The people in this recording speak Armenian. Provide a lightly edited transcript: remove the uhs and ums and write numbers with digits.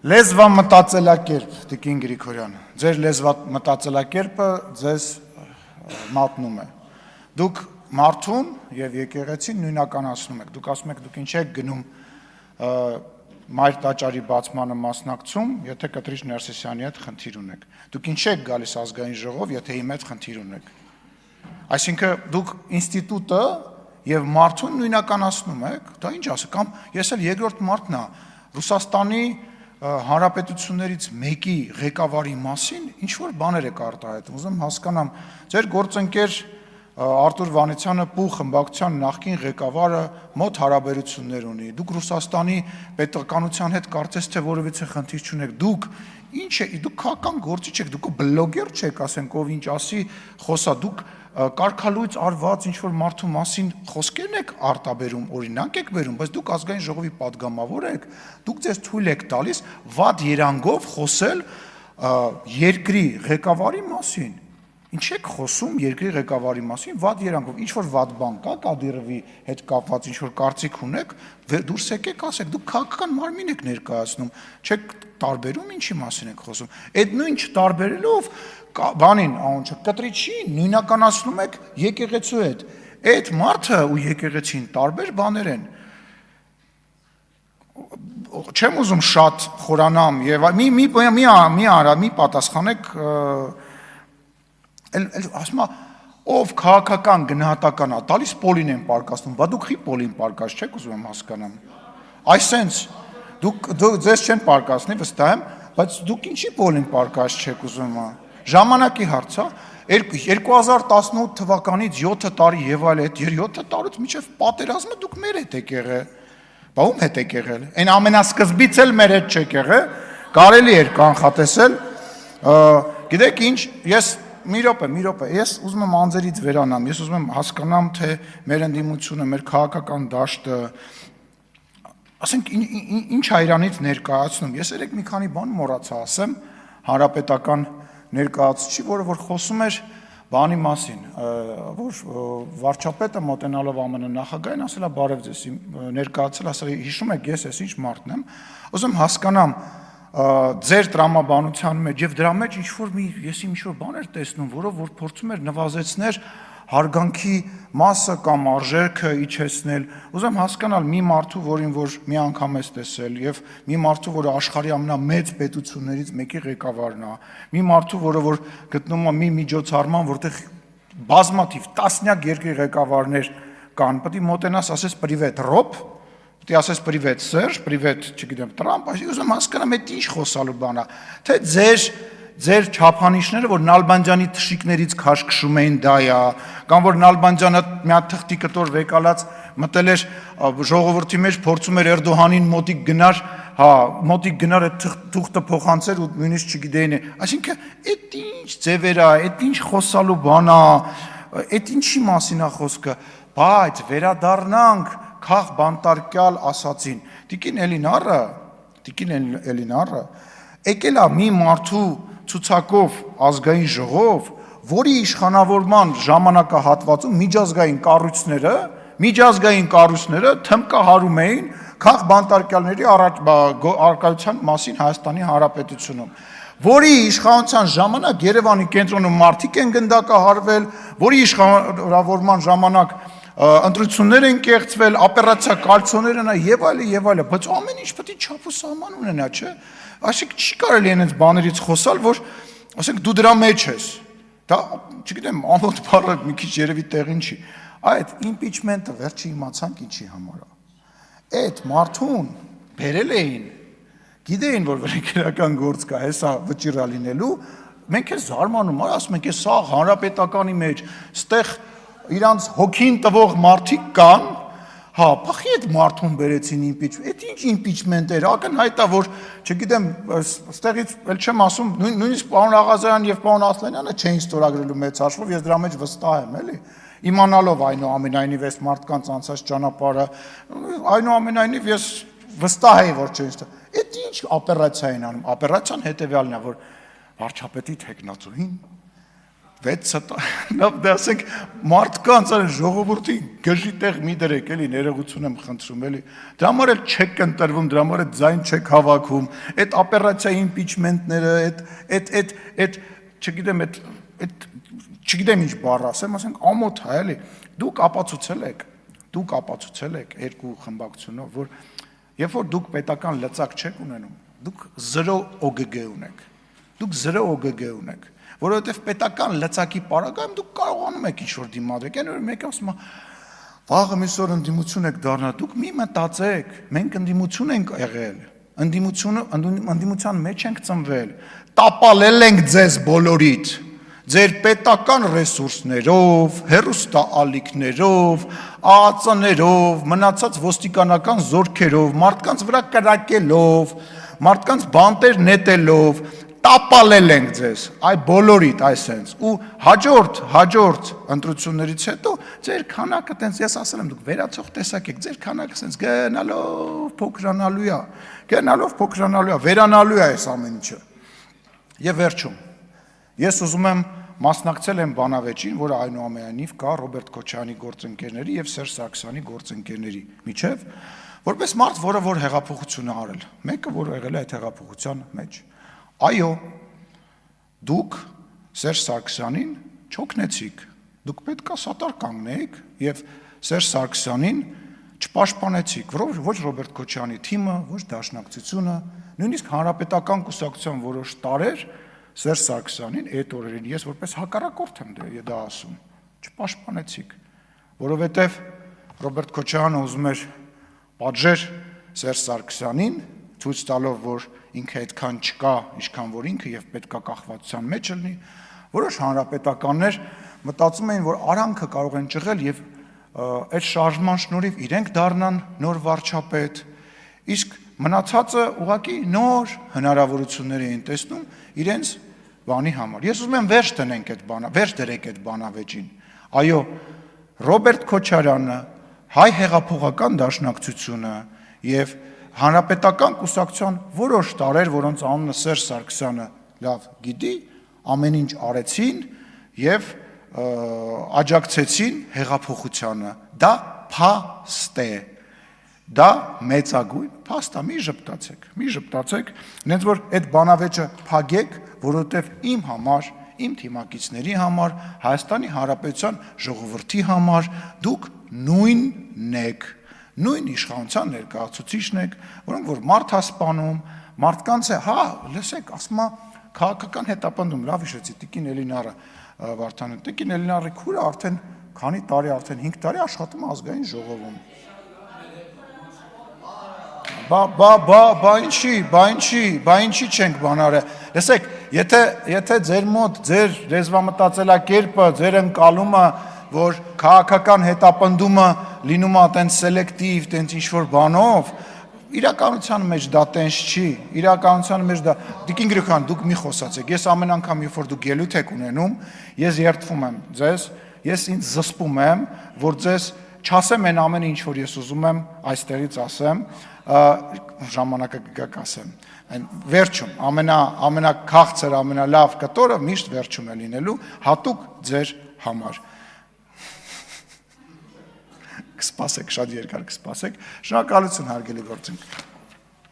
Լեզվա մտածելակերպ, Տիկին Գրիգորյան, ձեր լեզվա մտածելակերպը ձեզ մատնում է։ Դուք մարդուն և եկեղեցին նույնականացնում եք, դուք ասում եք, դուք ինչ եք գնում մայր տաճարի բացմանը մասնակցում, եթե Կտրիչ Ներսիսյանի հետ խնդիր ունեք, դուք ինչ եք գալիս ազգային ժողով, եթե իմ հետ խնդիր ունեք։ Այսինքն դուք ինստիտուտը և մարդուն նույնականացնում եք, դա ինչ ասեք, կամ ես էլ երկրորդ մարդն եմ, Ռուսաստանի Հանրապետություններից մեկի ղեկավարի մասին ինչ-որ բաներ եք արտահայտում, ուզում հասկանամ, ձեր գործընկեր Արտուր Վանեցյանը Պու խմբակցության նախկին ղեկավարը մոտ հարաբերություններ ունի, դուք Ռուսաստանի պետականության հետ կարծես թե որևիցե խնդիր չունեք, դուք ինչ է, դուք քաղաքական գործիչ եք, դուք բլոգեր չեք, ասենք, ով ինչ ասի, խոսա, դուք կարգալույծ արված ինչ-որ մարդու մասին խոսքերն եք արտաբերում, օրինակ եք բերում, բայց դուք ազգային ժողովի պատգամավոր եք, դուք ձեզ թույլ եք տալիս վատ երանգով խոսել երկրի ղեկավարի մասին, ինչ եք խոսում երկրի ղեկավարի մասին, վատ երանգով, ինչ-որ վատ բան կա, Կադիրովի հետ կապված ինչ-որ կարծիք ունեք, դուրս եկեք ասեք, դուք քաղաքական մարմին եք ներկայացնում, չեք տարբերում ինչի մասին եք խոսում, այդ նույն չտարբերելով բանին, Կտրիչին նույնականացնում եք եկեղեցու հետ, այդ մարդը ու եկեղեցին տարբեր բաներ են, չեմ ուզում շատ խորանամ և մի պատասխանեք, ասում ով քաղաքական գնահատական է, տալիս պոլին են պարկասնում, բա դուք խի պոլին պարկաս չեք ուզում եմ հասկանամ, այսենց, ձեզ չեն պարկասնի վստահ եմ, բայց դուք ինչի պոլին պարկաս չեք ուզում ժամանակի հարց է, 2018 թվականից 7 տարի և այլ այդ 7 տարուց մինչև պատերազմը դուք մեր հետ եք եղել, բա ում հետ եք եղել, այն ամենասկզբից էլ մեր հետ չեք եղել, կարելի էր կանխատեսել, գիտեք ինչ, ես մի րոպե, ես ուզում եմ անձերից վերանամ, ես ուզում եմ հասկանամ, թե մեր ընդդիմությունը, մեր քաղաքական դաշտը, ասենք ինչ հայրանից ներկայացնում, ես երեք մի քանի բան մոռացա ասեմ, հանրապետական ներկայացուցիչ, որը որ խոսում էր բանի մասին, որ վարչապետը մոտենալով ԱՄՆ նախագահին ասել է բարև ձեզ, ներկայացել, ասել հիշում եք ես ինչ մարդն եմ, ուզում հասկանամ ձեր տրամաբանության մեջ և դրա մեջ ես ինչ-որ բան էր տեսնում, որով որ փորձում էր նվազեցնել հարգանքի մասը կամ արժեքը իջեցնել, ուզում հասկանալ մի մարդու, որին որ մի անգամ ես տեսել և մի մարդու, որը աշխարհի ամենամեծ պետություններից մեկի ղեկավարն է, մի մարդու, որը որ գտնում է մի միջոցառման, որտեղ բազմաթիվ տասնյակ երկրի ղեկավարներ կան, պետք է մոտենաս ասես պրիվետ Ռոբ, պետք է ասես պրիվետ Սերժ, պրիվետ, չգիտեմ, Տրամպ, ուզում հասկանամ այդ ինչ խոսալու բան է, թե ձեր չափանիշները, որ Նալբանդյանի թշիկներից քաշքշում էին դա է, կամ որ Նալբանդյանը մի հատ թղթի կտոր վեկալած մտել էր ժողովրդի մեջ, փորձում էր Էրդողանին մոտիկ գնար այդ թուղթը փոխանցեր ու նույնիսկ չգիտեին, այսինքն այդ ինչ ձևեր է, այդ ինչ խոսալու բան է, այդ ինչի մասին է խոսքը, բայց վերադառնանք քաղ բանտարկյալ ասացին, Տիկին Էլինարը եկել է մի մարդու ցուցակով ազգային ժողով, որի իշխանավորման ժամանակահատվածում միջազգային կառույցները թմկահարում էին քաղ բանտարկյալների առարկայության մասին Հայաստանի Հանրապետությունում, որի իշխանության ժամանակ Երևանի կենտրոնում մարդիկ են գնդակահարվել, որի իշխանավորման ժամանակ ընտրություններ են կեղծվել, օպերացիա կալցոներ են և այլը, բայց ամեն ինչ պետք է չափ ու սահման ունենա, չէ՞, այսինքն չի կարելի այնպես բաներից խոսալ, որ ասենք դու դրա մեջ ես, դա չգիտեմ, ամոթ բառը մի քիչ երևի տեղին չի, այդ իմպիչմենտը վերջի իմացանք ինչի համար է, այդ մարդուն բերել էին, գիտեին, որ վերքերական գործ կա, հեսա վճիռա լինելու, մենք ես զարմանում, ասում ենք, սա հանրապետականի մեջ, ստեղ իրանց հոգին տվող մարդիկ կան, պախի այդ մարդուն բերեցին իմպիչմենտ, այդ ինչ իմպիչմենտ էր, ակնհայտ է, որ, չգիտեմ, ստեղից էլ չեմ ասում, նույնիսկ պարոն Աղազարյան և պարոն Ասլանյանը չէին ստորագրելու մեծ հաշվով, ես դրա մեջ վստահ եմ, էլի, իմանալով այնուամենայնիվ այս մարդկանց անցած ճանապարհը, այնուամենայնիվ ես վստահ էի, որ չէին ստորագրելու, այդ ինչ օպերացիա են անում, օպերացիան հետևյալն է, որ վարչապետի թեկնածուին դասենք մարդկանց այն ժողովրդի գժի տեղ մի դրեք, էլի ներողություն եմ խնդրում, էլի։ Դրա համար էլ չեք ընտրվում, դրա համար էլ ձայն չեք հավաքում։ Այդ օպերացիա իմպիչմենտները, այդ չգիտեմ, այդ չգիտեմ ինչ բառ ասեմ, ասենք ամոթ է, էլի։ Դուք ապացուցել եք երկու խմբակցությունով, որ երբ որ դուք պետական լծակ չեք ունենում, դուք 0 OGG ունեք։ Դուք 0 OGG ունեք, որովհետև պետական լծակի պարագայում դուք կարողանում եք ինչ-որ դիմադրեք, այն որ մեկը ասում է, վաղը միսօր ընդդիմություն եք դառնա, դուք մի մտածեք, մենք ընդդիմություն ենք եղել, ընդդիմության մեջ ենք ծնվել, տապալել ենք ձեզ բոլորիդ, ձեր պետական ռեսուրսներով, հեռուստաալիքներով, ԱԱԾ-ներով, մնացած ոստիկանական զորքերով, մարդկանց վրա կրակելով, մարդկանց բանտեր նետելով, տապալել ենք ձեզ, այ բոլորիդ այսենց, ու հաջորդ ընտրություններից հետո ձեր քանակը տենց, ես ասել եմ, դուք վերացող տեսակ եք, ձեր քանակը տենց գնալով փոքրանալու է, վերանալու է այս ամեն ինչը։ Եվ վերջում, ես ուզում եմ մասնակցել եմ բանավեճին, որը այնուամենայնիվ կա Ռոբերտ Քոչարյանի գործընկերների եւ Սերժ Սարգսյանի գործընկերների միջև, որպես մարդ, որը որ հեղափոխություն է արել, մեկը որ եղել է այդ հեղափոխության մեջ։ Այո, դուք Սերժ Սարգսյանին չօգնեցիք, դուք պետք է սատար կանգնեիք եւ Սերժ Սարգսյանին չպաշտպանեցիք, ոչ Ռոբերտ Քոչարյանի թիմը, ոչ Դաշնակցությունը, նույնիսկ Հանրապետական կուսակցության որոշ տարեր Սերժ Սարգսյանին այդ օրերին ես որպես հակառակորդ եմ դա ասում, չպաշտպանեցիք, որովհետև Ռոբերտ Քոչարյանը ուզում էր պատժեր Սերժ Սարգսյանին, ցույց տալով, որ ինքը այդքան չկա, ինչքան որ ինքը եւ պետքա կախվածության մեջ լինի, որոշ հանրապետականներ մտածում էին, որ արանքը կարող են ճղել եւ այդ շարժման շնորհիվ իրենք դառնան նոր վարչապետ, իսկ մնացածը ուղղակի նոր հնարավորություններ էին տեսնում իրենց բանի համար։ Ես ուզում եմ վերջ դրեք այդ բանավեճին։ Այո, Ռոբերտ Քոչարյանը, հայ հեղափոխական դաշնակցությունը եւ Հանրապետական կուսակցության որոշ տարեր, որոնց անունը Սերժ Սարգսյանը լավ գիտի, ամեն ինչ արեցին եւ աջակցեցին հեղափոխությանը։ Դա փաստ է։ Դա մեծագույն փաստ է, մի ժպտացեք, նենց որ այդ բանավեճը փակեք, որովհետեւ իմ համար, իմ թիմակիցների համար, Հայաստանի Հանրապետության ժողովրդի համար դուք նույնն եք, նույն իշխանության ներկայացուցիչն եք, որոնք որ մարդ հասպանում, մարդկանց է, հա, լսեք, ասում է քաղաքական հետապնդում, լավ հիշեցի, Տիկին Էլինարը Վարդանը, Տիկին Էլինարի քուրը արդեն քանի տարի, արդեն 5 տարի աշխատում է ազգային ժողովում։ Բա ինչի չենք բանարը։ Լսեք, եթե ձեր մոտ ձեր լեզվամտածելակերպը, ձեր ընկալումը, որ քաղաքական հետապնդումը լինում է տենց սելեկտիվ, տենց ինչ-որ բանով, իրականության մեջ դա տենց չի, իրականության մեջ դա, Տիկին Գրիգորյան, դուք մի խոսացեք, ես ամեն անգամ, երբ որ դուք ելույթ եք ունենում, ես երդվում եմ ձեզ, ես ինձ զսպում եմ, որ ձեզ չասեմ այն ամենը, ինչ որ ես ուզում եմ այստեղից ասեմ, ժամանակը կգաք ասեմ, վերջում, ամենաքաղցր, ամենալավ կտորը միշտ վերջում է լինելու, հատուկ ձեր համար։ Կսպասեք, շատ երկար կսպասեք, շնորհակալություն հարգելի գործընկերներ։